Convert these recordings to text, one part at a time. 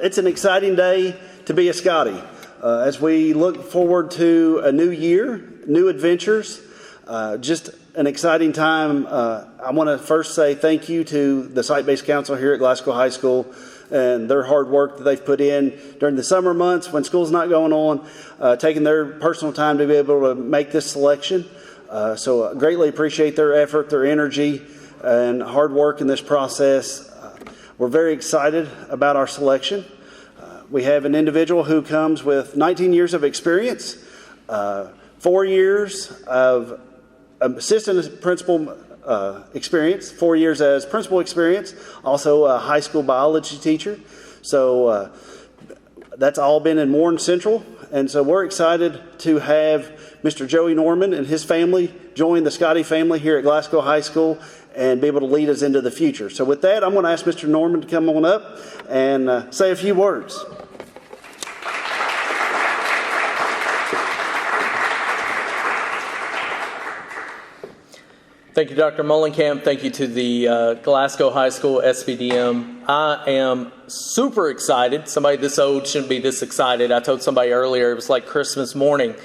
it's an exciting day to be a Scotty. As we look forward to a new year, new adventures, just an exciting time. I want to first say thank you to the Site-Based Council here at Glasgow High School and their hard work that they've put in during the summer months when school's not going on, taking their personal time to be able to make this selection. So I greatly appreciate their effort, their energy, and hard work in this process. We're very excited about our selection. We have an individual who comes with 19 years of experience, 4 years of assistant principal experience, 4 years as principal experience, also a high school biology teacher. So that's all been in Warren Central. And so we're excited to have Mr. Joey Norman and his family join the Scotty family here at Glasgow High School and be able to lead us into the future. So with that, I'm going to ask Mr. Norman to come on up and say a few words. Thank you, Dr. Mullenkamp. Thank you to the Glasgow High School SPDM. I am super excited. Somebody this old shouldn't be this excited. I told somebody earlier it was like Christmas morning.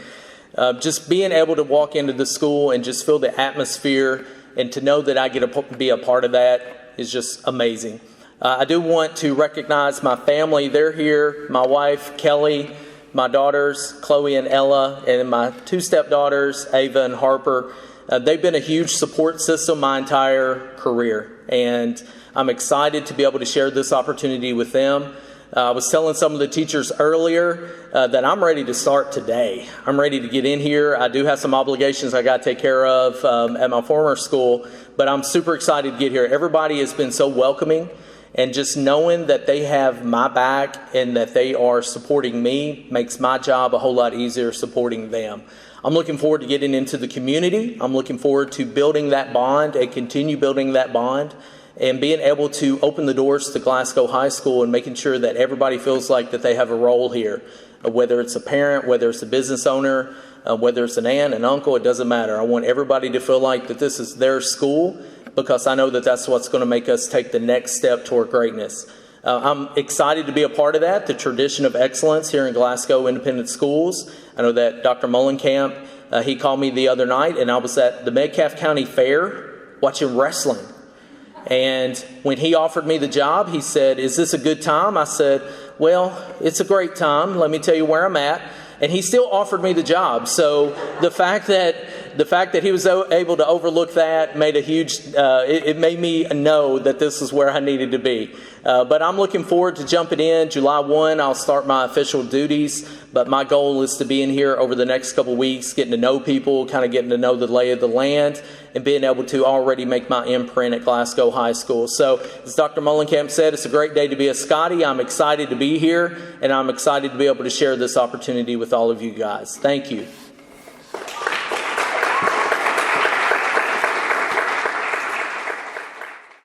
Just being able to walk into the school and just feel the atmosphere and to know that I get to be a part of that is just amazing. I do want to recognize my family. They're here. My wife, Kelly, my daughters, Chloe and Ella, and my two stepdaughters, Ava and Harper. They've been a huge support system my entire career, and I'm excited to be able to share this opportunity with them. I was telling some of the teachers earlier that I'm ready to start today. I'm ready to get in here. I do have some obligations I got to take care of at my former school, but I'm super excited to get here. Everybody has been so welcoming, and just knowing that they have my back and that they are supporting me makes my job a whole lot easier supporting them. I'm looking forward to getting into the community. I'm looking forward to building that bond and continue building that bond and being able to open the doors to Glasgow High School and making sure that everybody feels like that they have a role here, whether it's a parent, whether it's a business owner, whether it's an aunt, an uncle, it doesn't matter. I want everybody to feel like that this is their school because I know that that's what's going to make us take the next step toward greatness. I'm excited to be a part of that, the tradition of excellence here in Glasgow Independent Schools. I know that Dr. Mullenkamp, he called me the other night, and I was at the Metcalfe County Fair watching wrestling. And when he offered me the job, he said, "Is this a good time?" I said, "Well, it's a great time. Let me tell you where I'm at." And he still offered me the job. So the fact that he was able to overlook that made a huge, it made me know that this is where I needed to be. But I'm looking forward to jumping in. July 1, I'll start my official duties. But my goal is to be in here over the next couple of weeks, getting to know people, kind of getting to know the lay of the land, and being able to already make my imprint at Glasgow High School. So as Dr. Mullenkamp said, it's a great day to be a Scotty. I'm excited to be here, and I'm excited to be able to share this opportunity with all of you guys. Thank you.